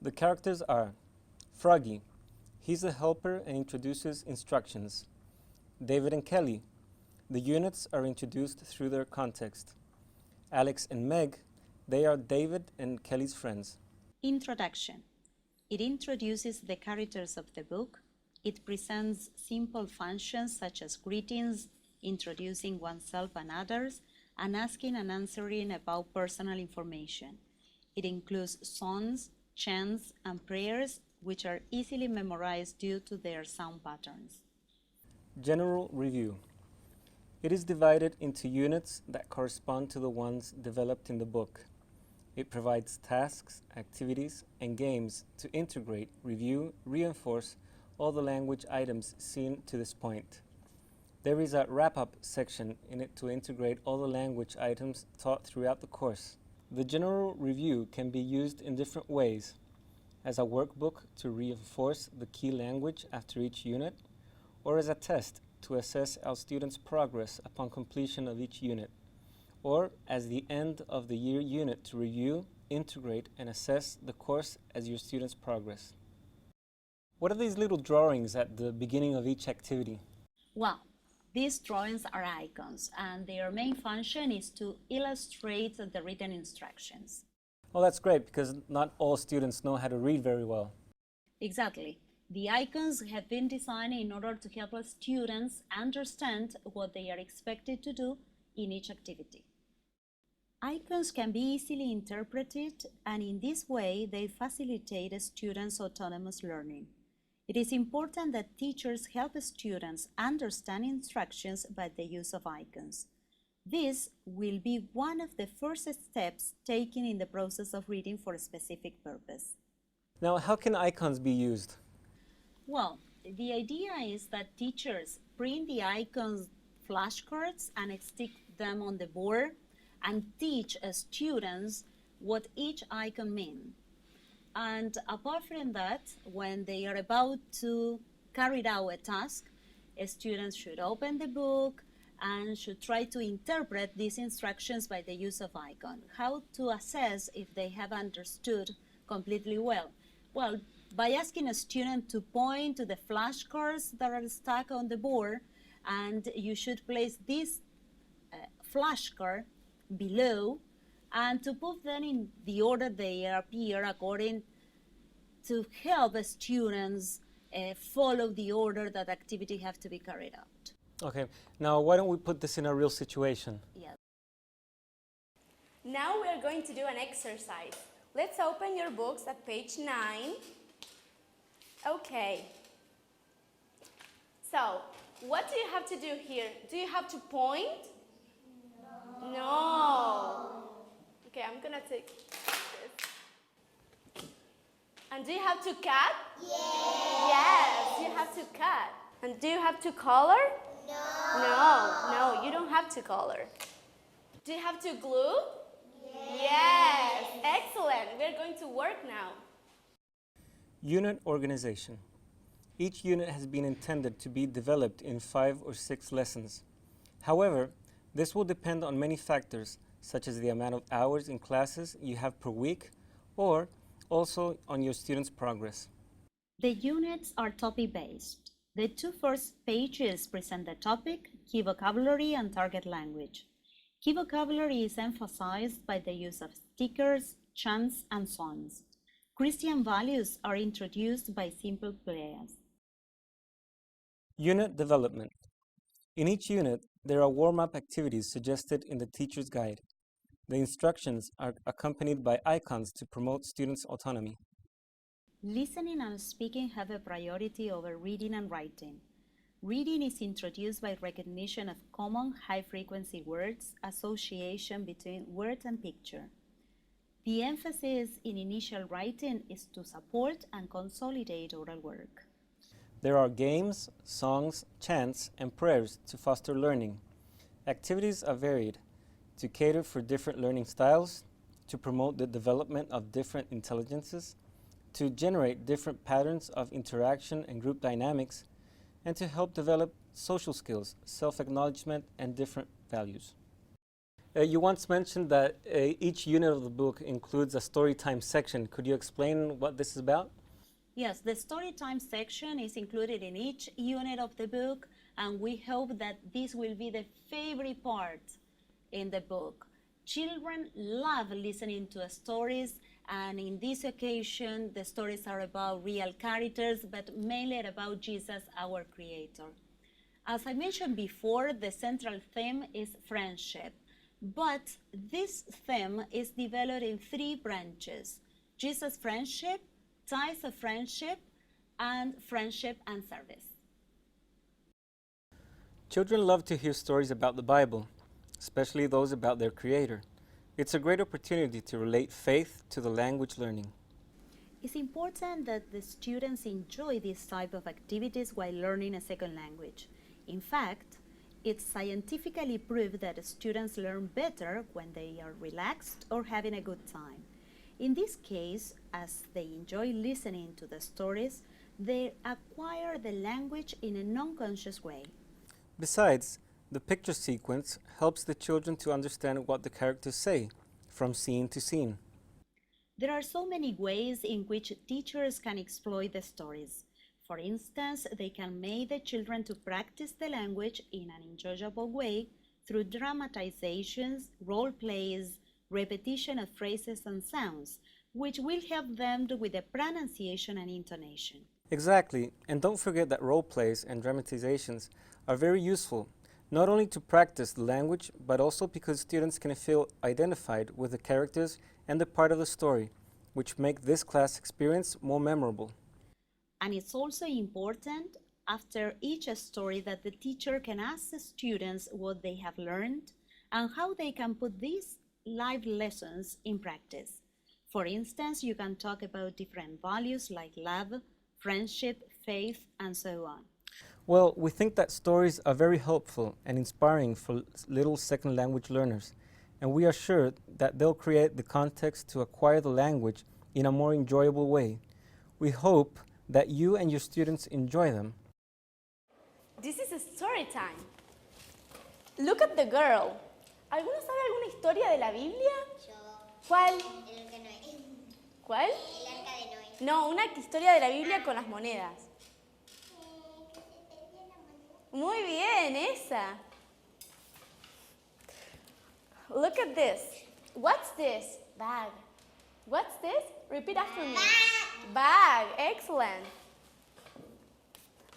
The characters are Froggy. He's a helper and introduces instructions. David and Kelly. The units are introduced through their context. Alex and Meg. They are David and Kelly's friends. Introduction. It introduces the characters of the book. It presents simple functions such as greetings, introducing oneself and others, and asking and answering about personal information. It includes songs, chants, and prayers, which are easily memorized due to their sound patterns. General review. It is divided into units that correspond to the ones developed in the book. It provides tasks, activities, and games to integrate, review, reinforce all the language items seen to this point. There is a wrap-up section in it to integrate all the language items taught throughout the course. The general review can be used in different ways, as a workbook to reinforce the key language after each unit, or as a test to assess our students' progress upon completion of each unit, or as the end of the year unit to review, integrate, and assess the course as your students progress. What are these little drawings at the beginning of each activity? Well, these drawings are icons, and their main function is to illustrate the written instructions. Oh, that's great, because not all students know how to read very well. Exactly. The icons have been designed in order to help our students understand what they are expected to do in each activity. Icons can be easily interpreted, and in this way they facilitate a students' autonomous learning. It is important that teachers help students understand instructions by the use of icons. This will be one of the first steps taken in the process of reading for a specific purpose. Now, how can icons be used? Well, the idea is that teachers print the icons flashcards and stick them on the board and teach students what each icon means. And apart from that, when they are about to carry out a task, students should open the book and should try to interpret these instructions by the use of icon. How to assess if they have understood completely well? Well, by asking a student to point to the flashcards that are stuck on the board, and you should place this flashcard below and to put them in the order they appear according to help the students follow the order that activity have to be carried out. Okay, now why don't we put this in a real situation? Yes. Now we are going to do an exercise. Let's open your books at page 9. Okay. So, what do you have to do here? Do you have to point? No. Okay, I'm gonna take this. And do you have to cut? Yes, you have to cut. And do you have to color? No, you don't have to color. Do you have to glue? Yes, excellent. We're going to work now. Unit organization. Each unit has been intended to be developed in 5 or 6 lessons. However, this will depend on many factors, such as the amount of hours in classes you have per week, or also on your students' progress. The units are topic-based. The 2 first pages present the topic, key vocabulary, and target language. Key vocabulary is emphasized by the use of stickers, chants, and songs. Christian values are introduced by simple prayers. Unit development. In each unit, there are warm-up activities suggested in the teacher's guide. The instructions are accompanied by icons to promote students' autonomy. Listening and speaking have a priority over reading and writing. Reading is introduced by recognition of common high-frequency words, association between word and picture. The emphasis in initial writing is to support and consolidate oral work. There are games, songs, chants, and prayers to foster learning. Activities are varied to cater for different learning styles, to promote the development of different intelligences, to generate different patterns of interaction and group dynamics, and to help develop social skills, self-acknowledgement, and different values. You once mentioned that each unit of the book includes a story time section. Could you explain what this is about? Yes, the story time section is included in each unit of the book, and we hope that this will be the favorite part in the book. Children love listening to stories, and in this occasion, the stories are about real characters, but mainly about Jesus, our Creator. As I mentioned before, the central theme is friendship, but this theme is developed in three branches: Jesus' friendship, ties of friendship, and friendship and service. Children love to hear stories about the Bible, especially those about their Creator. It's a great opportunity to relate faith to the language learning. It's important that the students enjoy this type of activities while learning a second language. In fact, it's scientifically proved that students learn better when they are relaxed or having a good time. In this case, as they enjoy listening to the stories, they acquire the language in a non-conscious way. Besides, the picture sequence helps the children to understand what the characters say, from scene to scene. There are so many ways in which teachers can exploit the stories. For instance, they can make the children to practice the language in an enjoyable way through dramatizations, role plays, repetition of phrases and sounds, which will help them with the pronunciation and intonation. Exactly, and don't forget that role plays and dramatizations are very useful, not only to practice the language, but also because students can feel identified with the characters and the part of the story, which make this class experience more memorable. And it's also important after each story that the teacher can ask the students what they have learned and how they can put these live lessons in practice. For instance, you can talk about different values like love, friendship, faith, and so on. Well, we think that stories are very helpful and inspiring for little second language learners, and we are sure that they'll create the context to acquire the language in a more enjoyable way. We hope that you and your students enjoy them. This is a story time. Look at the girl. ¿Alguno sabe alguna historia de la Biblia? Yo. ¿Cuál? El arca de Noé. ¿Cuál? El arca de Noé. No, una historia de la Biblia con las monedas. Que se perdió la moneda. Muy bien, esa. Look at this. What's this? Bag. What's this? Repeat after me. Bag. Excellent.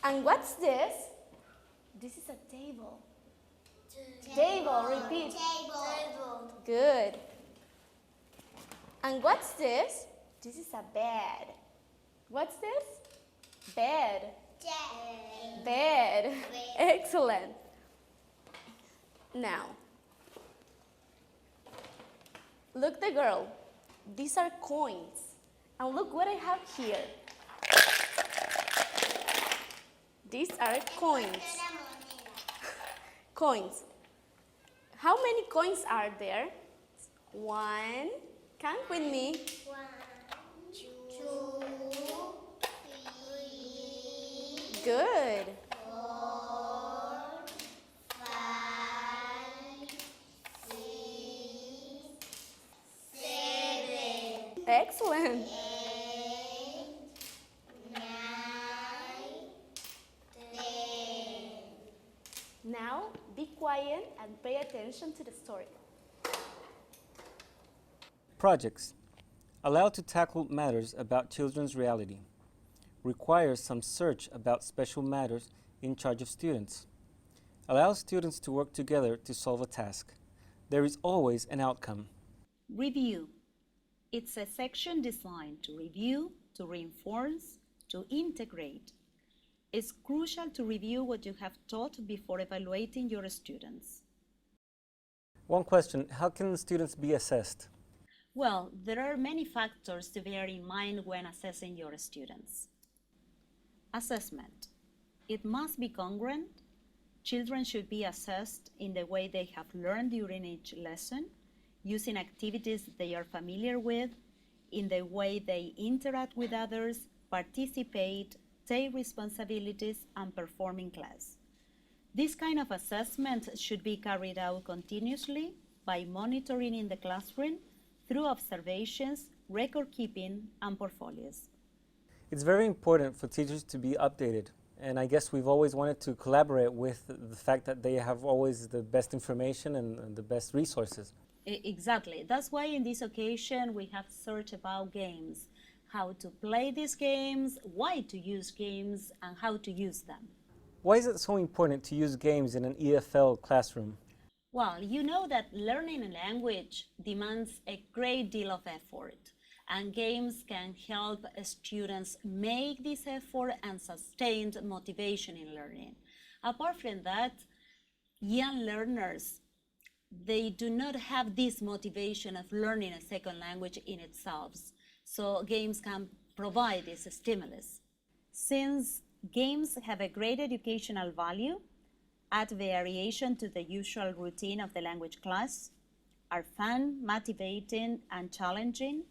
And what's this? This is a table. Table. Repeat. Table. Good. And what's this? This is a bed. What's this? Bed. Bed. Excellent. Now, look the girl. These are coins. And look what I have here. These are coins. Coins. How many coins are there? One. Count with me. 1, 2, 3, Good. 4, 5, 6, 7, Excellent. 8, 9, 10. Now, be quiet and pay attention to the story. Projects. Allowed to tackle matters about children's reality. Requires some search about special matters in charge of students. Allows students to work together to solve a task. There is always an outcome. Review. It's a section designed to review, to reinforce, to integrate. It's crucial to review what you have taught before evaluating your students. One question, how can students be assessed? Well, there are many factors to bear in mind when assessing your students. Assessment. It must be congruent. Children should be assessed in the way they have learned during each lesson, using activities they are familiar with, in the way they interact with others, participate, take responsibilities, and perform in class. This kind of assessment should be carried out continuously by monitoring in the classroom through observations, record keeping, and portfolios. It's very important for teachers to be updated, and I guess we've always wanted to collaborate with the fact that they have always the best information and the best resources. Exactly. That's why in this occasion we have searched about games, how to play these games, why to use games, and how to use them. Why is it so important to use games in an EFL classroom? Well, you know that learning a language demands a great deal of effort, and games can help students make this effort and sustain motivation in learning. Apart from that, young learners, they do not have this motivation of learning a second language in itself, so games can provide this stimulus. Since games have a great educational value, add variation to the usual routine of the language class, are fun, motivating, and challenging,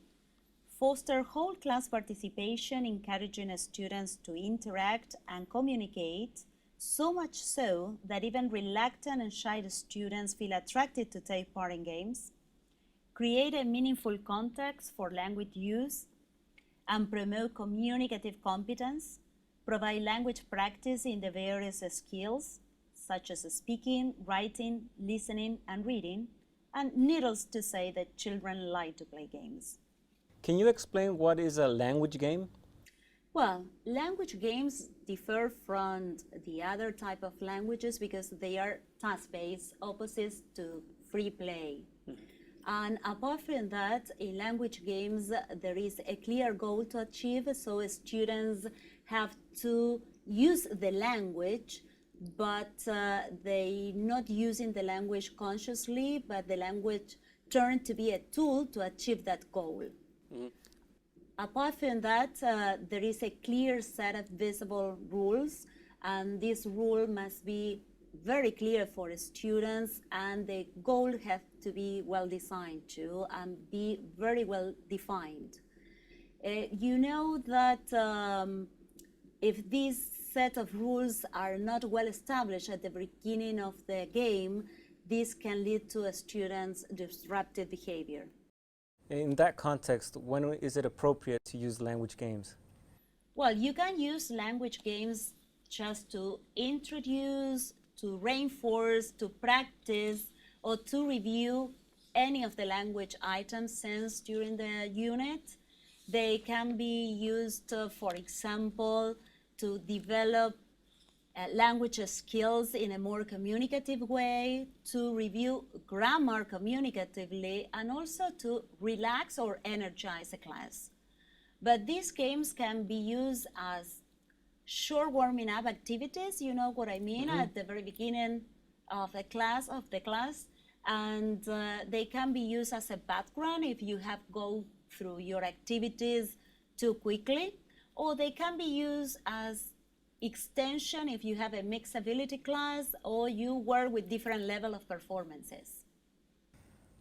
foster whole class participation, encouraging students to interact and communicate, so much so that even reluctant and shy students feel attracted to take part in games, create a meaningful context for language use, and promote communicative competence, provide language practice in the various skills, such as speaking, writing, listening, and reading, and needless to say that children like to play games. Can you explain what is a language game? Well, language games differ from the other type of languages because they are task-based, opposites to free play. And apart from that, in language games, there is a clear goal to achieve, so students have to use the language, but they not using the language consciously, but the language turned to be a tool to achieve that goal. Apart from that, there is a clear set of visible rules, and this rule must be very clear for students, and the goal has to be well designed too and be very well defined. You know that if these set of rules are not well established at the beginning of the game, this can lead to a student's disruptive behavior. In that context, when is it appropriate to use language games? Well, you can use language games just to introduce, to reinforce, to practice, or to review any of the language items sensed during the unit. They can be used, for example, to develop language skills in a more communicative way, to review grammar communicatively, and also to relax or energize a class. But these games can be used as short warming up activities, you know what I mean, at the very beginning of the class, and they can be used as a background if you have go through your activities too quickly, or they can be used as extension if you have a mixed ability class or you work with different level of performances.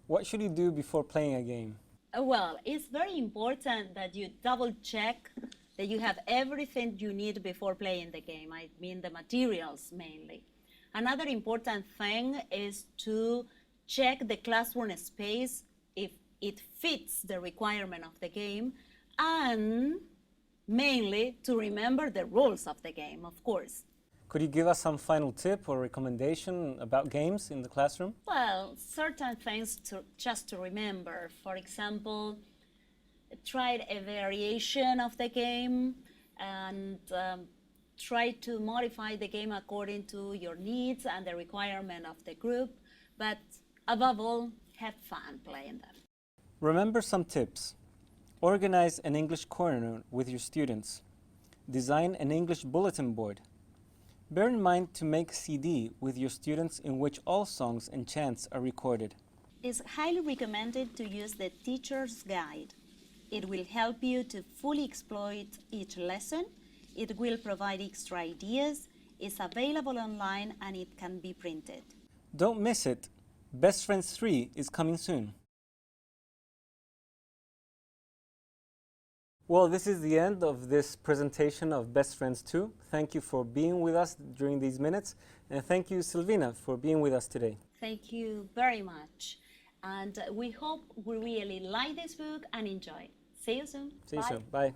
What should you do before playing a game? Well, it's very important that you double check that you have everything you need before playing the game. I mean the materials mainly. Another important thing is to check the classroom space if it fits the requirement of the game, and mainly to remember the rules of the game, of course. Could you give us some final tip or recommendation about games in the classroom? Well, certain things just to remember. For example, try a variation of the game and try to modify the game according to your needs and the requirement of the group, but above all, have fun playing them. Remember some tips. Organize an English corner with your students. Design an English bulletin board. Bear in mind to make a CD with your students in which all songs and chants are recorded. It's highly recommended to use the teacher's guide. It will help you to fully exploit each lesson. It will provide extra ideas. It's available online and it can be printed. Don't miss it. Best Friends 3 is coming soon. Well, this is the end of this presentation of Best Friends 2. Thank you for being with us during these minutes, and thank you, Silvina, for being with us today. Thank you very much. And we hope we really like this book and enjoy. See you soon. See you Bye. soon. Bye.